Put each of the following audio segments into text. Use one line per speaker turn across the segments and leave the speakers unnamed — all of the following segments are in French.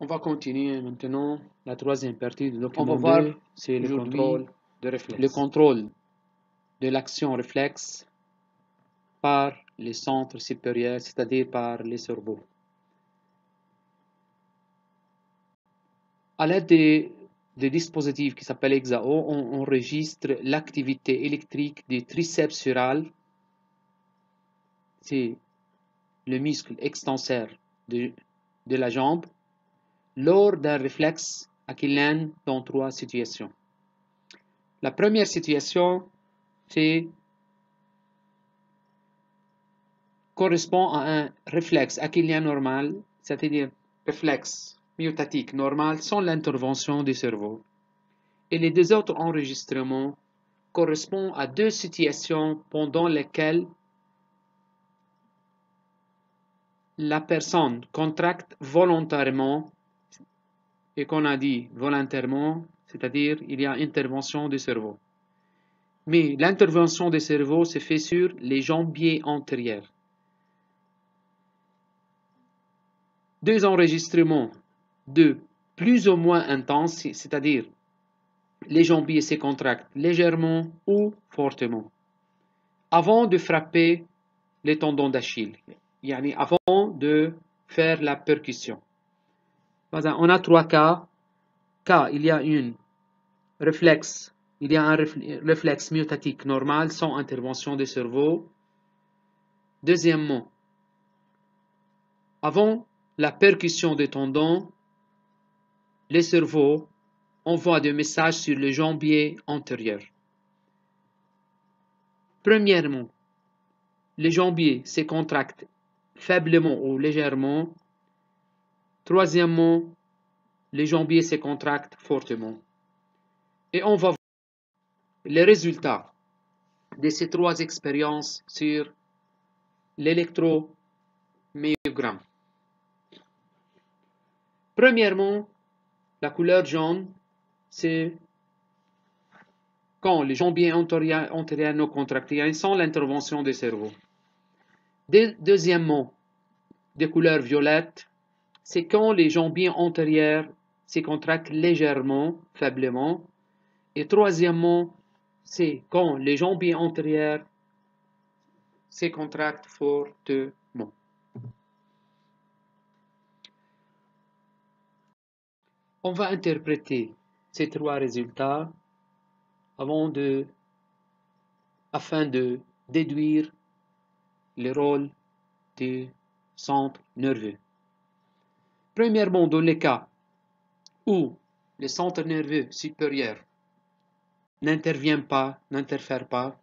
On va continuer maintenant la troisième partie du
On
document
va voir
2, c'est le
aujourd'hui
contrôle,
de réflexe.
le contrôle de l'action réflexe par les centres supérieurs, c'est-à-dire par les cerveaux. À l'aide des dispositifs qui s'appellent EXAO, on enregistre l'activité électrique du triceps sural, c'est le muscle extenseur de la jambe, lors d'un réflexe achillien dans trois situations. La première situation, correspond à un réflexe achillien normal, c'est-à-dire réflexe myotatique normal sans l'intervention du cerveau. Et les deux autres enregistrements correspondent à deux situations pendant lesquelles la personne contracte volontairement, et qu'on a dit volontairement, c'est-à-dire il y a intervention du cerveau. Mais l'intervention du cerveau se fait sur les jambiers antérieurs. Deux enregistrements de plus ou moins intenses, c'est-à-dire les jambiers se contractent légèrement ou fortement, avant de frapper les tendons d'Achille, avant de faire la percussion. On a trois cas. Il y a un réflexe myotatique normal sans intervention du cerveau. Deuxièmement, avant la percussion des tendons, le cerveau envoie des messages sur le jambier antérieur. Premièrement, les jambiers se contractent faiblement ou légèrement. Troisièmement, les jambiers se contractent fortement. Et on va voir les résultats de ces trois expériences sur l'électromyogramme. Premièrement, la couleur jaune, c'est quand les jambiers antérieurs non contractés sans l'intervention du cerveau. Deuxièmement, de couleur violette, c'est quand les jambiers antérieurs se contractent légèrement, faiblement. Et troisièmement, c'est quand les jambiers antérieurs se contractent fortement. On va interpréter ces trois résultats afin de déduire le rôle du centre nerveux. Premièrement, dans le cas où le centre nerveux supérieur n'interfère pas,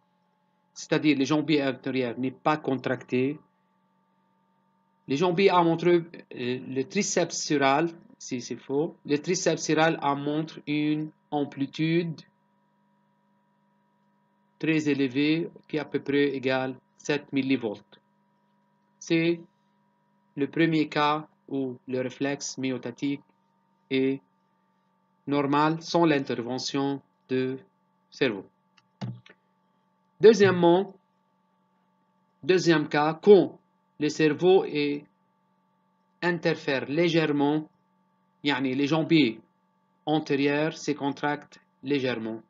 c'est-à-dire les jambiers antérieurs n'est pas contracté, les jambiers a montré le triceps sural, si c'est faux, le triceps sural montre une amplitude très élevée qui est à peu près égale 7 millivolts. C'est le premier cas où le réflexe myotatique est normal sans l'intervention du cerveau. Deuxième cas, quand le cerveau interfère légèrement, les jambiers antérieurs se contractent légèrement.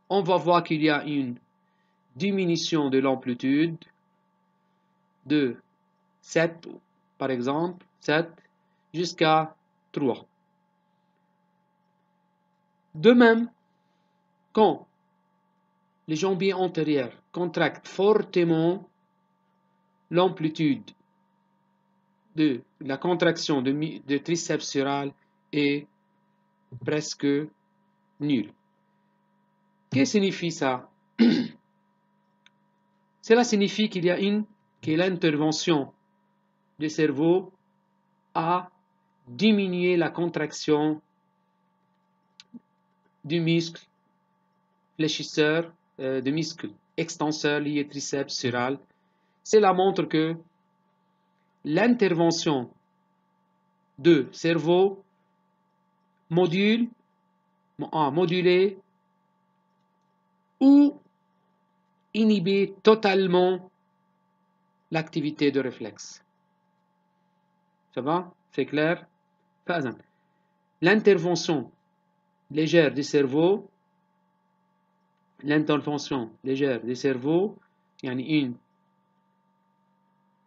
On va voir qu'il y a une diminution de l'amplitude de 7, par exemple, 7 jusqu'à 3. De même, quand les jambiers antérieurs contractent fortement, l'amplitude de la contraction de triceps sural est presque nulle. Qu'est-ce que signifie ça? Cela signifie que l'intervention du cerveau a diminué la contraction du muscle fléchisseur, du muscle extenseur lié triceps sural. Cela montre que l'intervention du cerveau modulé ou inhiber totalement l'activité de réflexe. Ça va? C'est clair? l'intervention légère du cerveau, يعني une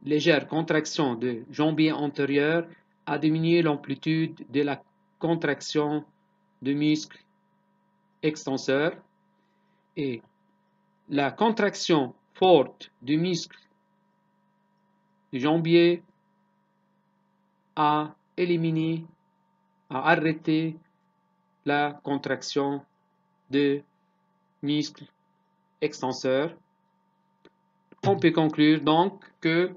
légère contraction de jambier antérieur a diminué l'amplitude de la contraction du muscle extenseur, et la contraction forte du muscle du jambier a arrêté la contraction du muscle extenseur. On peut conclure donc que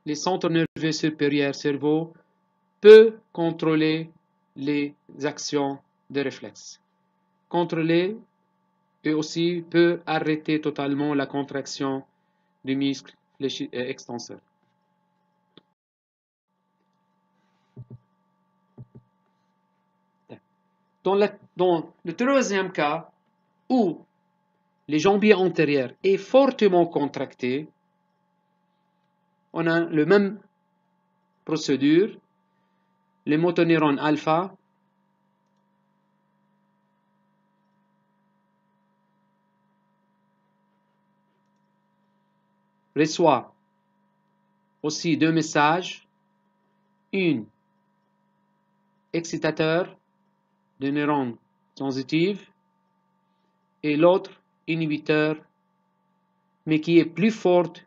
les centres nerveux supérieurs cerveau peut contrôler les actions de réflexe. Contrôler et aussi peut arrêter totalement la contraction du muscle extenseur. Dans le troisième cas, où les jambiers antérieurs est fortement contracté, on a le même procédure. Les motoneurones alpha reçoit aussi deux messages, une excitateur de neurones sensitifs et l'autre inhibiteur, mais qui est plus forte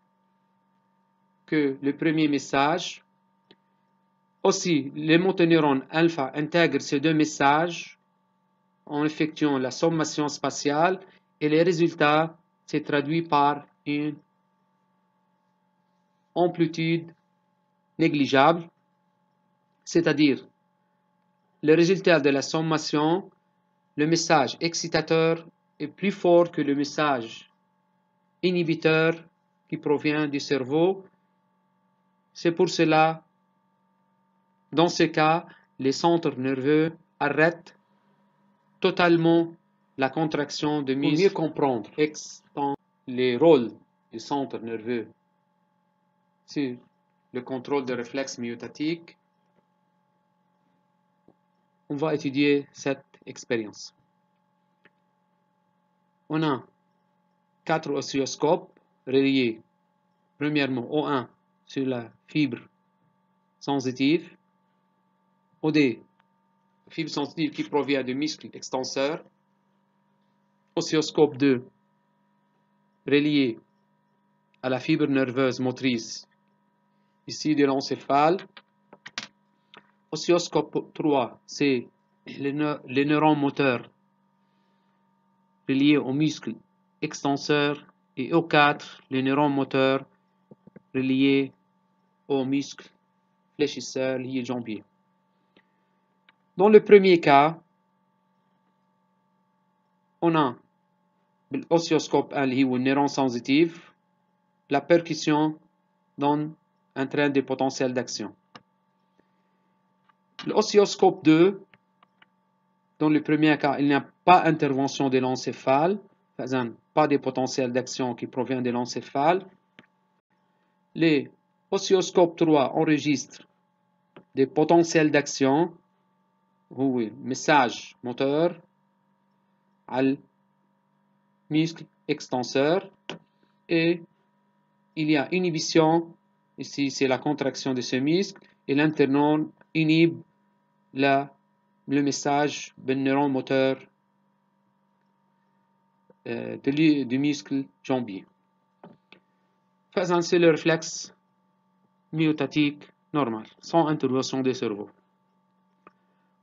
que le premier message. Aussi, les motoneurones alpha intègrent ces deux messages en effectuant la sommation spatiale, et les résultats se traduisent par une amplitude négligeable, c'est-à-dire le résultat de la sommation, le message excitateur est plus fort que le message inhibiteur qui provient du cerveau. C'est pour cela, dans ce cas, les centres nerveux arrêtent totalement la contraction de muscle. Pour mieux comprendre les rôles du centre nerveux sur le contrôle des réflexes myotatiques, on va étudier cette expérience. On a 4 oscilloscopes reliés, premièrement O1 sur la fibre sensitive, OD, fibre sensitive qui provient du muscle extenseur, oscilloscope 2 relié à la fibre nerveuse motrice ici de l'encéphale. Oscilloscope 3, c'est les neurones moteurs reliés au muscle extenseur, et O4, les neurones moteurs reliés au muscle fléchisseur lié jambier. Dans le premier cas, on a l'oscilloscope 1 lié au neuron sensitif, la percussion donne un train de potentiel d'action. L'oscilloscope 2, dans le premier cas, il n'y a pas d'intervention de l'encéphale, pas de potentiel d'action qui provient de l'encéphale. Les oscilloscopes 3 enregistrent des potentiels d'action, oui, message moteur, à muscle extenseur, et il y a inhibition, ici c'est la contraction de ce muscle, et l'interneuron inhibe le message du neuron moteur du muscle jambier. C'est le réflexe myotatique normal, sans intervention du cerveau.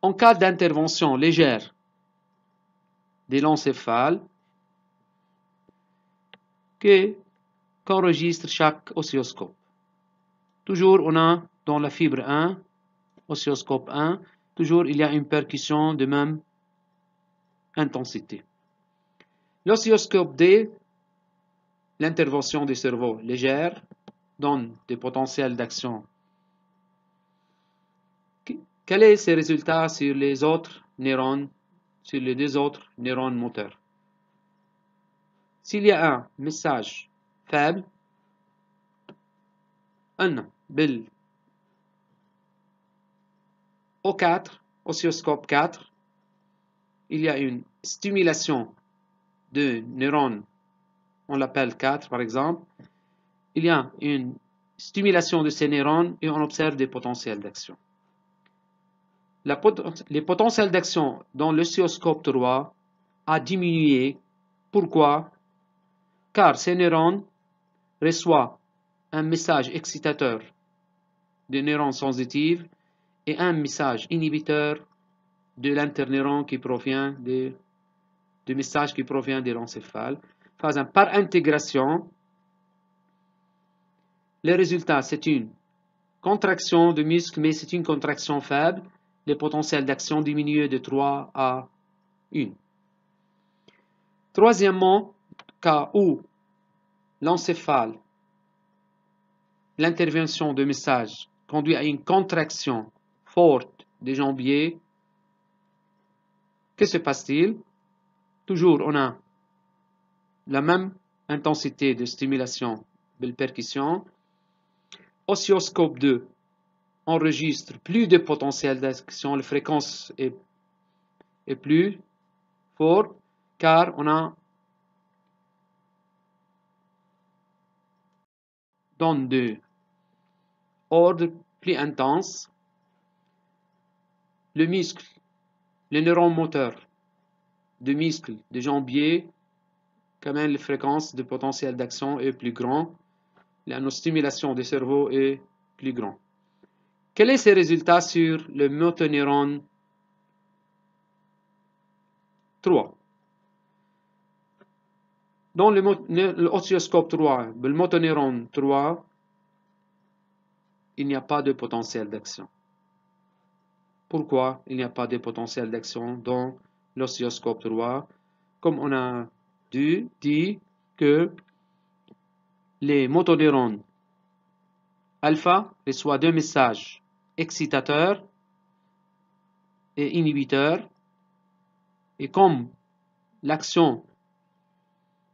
En cas d'intervention légère de l'encéphale, qu'enregistre chaque oscilloscope. Toujours, on a dans la fibre 1, oscilloscope 1, toujours il y a une percussion de même intensité. L'oscilloscope D, l'intervention du cerveau légère, donne des potentiels d'action. Quels sont ces résultats sur les autres neurones, sur les deux autres neurones moteurs? S'il y a un message faible, O4, oscilloscope 4, il y a une stimulation de neurones, on l'appelle 4 par exemple. Il y a une stimulation de ces neurones et on observe des potentiels d'action. Les potentiels d'action dans l'oscilloscope 3 a diminué. Pourquoi? Car ces neurones reçoivent un message excitateur des neurones sensitifs et un message inhibiteur de l'interneuron qui provient du message qui provient de l'encéphale. Par intégration, le résultat, c'est une contraction de muscle, mais c'est une contraction faible. Les potentiels d'action diminuent de 3 à 1. Troisièmement, cas où l'encéphale, l'intervention de message conduit à une contraction forte des jambiers, que se passe-t-il? Toujours, on a la même intensité de stimulation de percussion. Oscilloscope 2 enregistre plus de potentiel d'action, la fréquence est plus forte car on a d'ondes de ordre plus intense. Le muscle, le neuron moteur de muscle de jambier, quand même la fréquence de potentiel d'action est plus grande. La stimulation du cerveau est plus grande. Quels sont ces résultats sur le motoneuron 3? Dans l'oscilloscope 3, le motoneuron 3, il n'y a pas de potentiel d'action. Pourquoi il n'y a pas de potentiel d'action dans l'oscilloscope 3? Comme on a dit que les motoneurones alpha reçoivent deux messages excitateurs et inhibiteurs, et comme l'action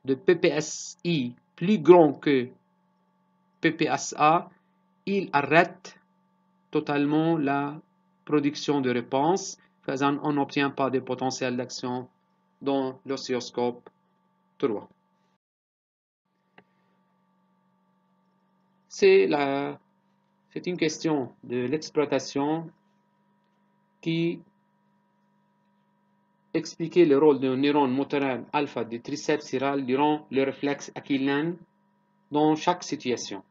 de PPSI plus grand que PPSA, il arrête totalement la production de réponse, faisant on n'obtient pas de potentiel d'action dans l'oscilloscope 3. C'est une question de l'exploitation qui expliquait le rôle d'un neurone moteur alpha du triceps chiral durant le réflexe achillien dans chaque situation.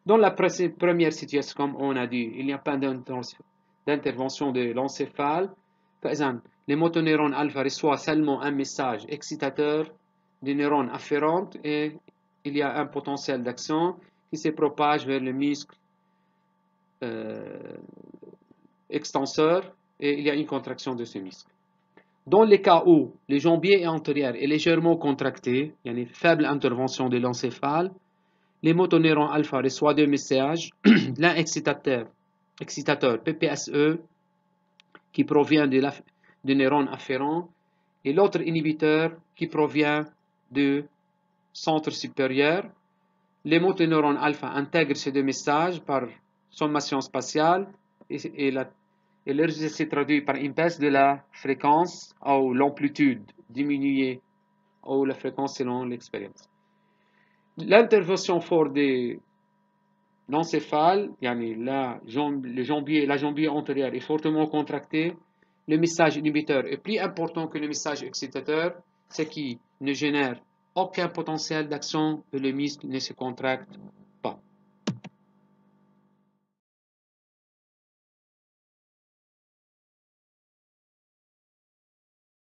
Dans la première situation, comme on a dit, il n'y a pas d'intervention de l'encéphale. Par exemple, les motoneurones alpha reçoivent seulement un message excitateur des neurones afférentes et il y a un potentiel d'action qui se propage vers le muscle extenseur et il y a une contraction de ce muscle. Dans les cas où le jambier antérieur est légèrement contracté, il y a une faible intervention de l'encéphale, les motoneurons alpha reçoivent deux messages, l'un excitateur PPSE qui provient du neurone afférent et l'autre inhibiteur qui provient du centre supérieur. Les motoneurones alpha intègrent ces deux messages par sommation spatiale et le résultat se traduit par une baisse de la fréquence ou l'amplitude diminuée ou la fréquence selon l'expérience. L'intervention forte de l'encéphale, le jambier antérieur est fortement contracté. Le message inhibiteur est plus important que le message excitateur, ce qui ne génère aucun potentiel d'action et le muscle ne se contracte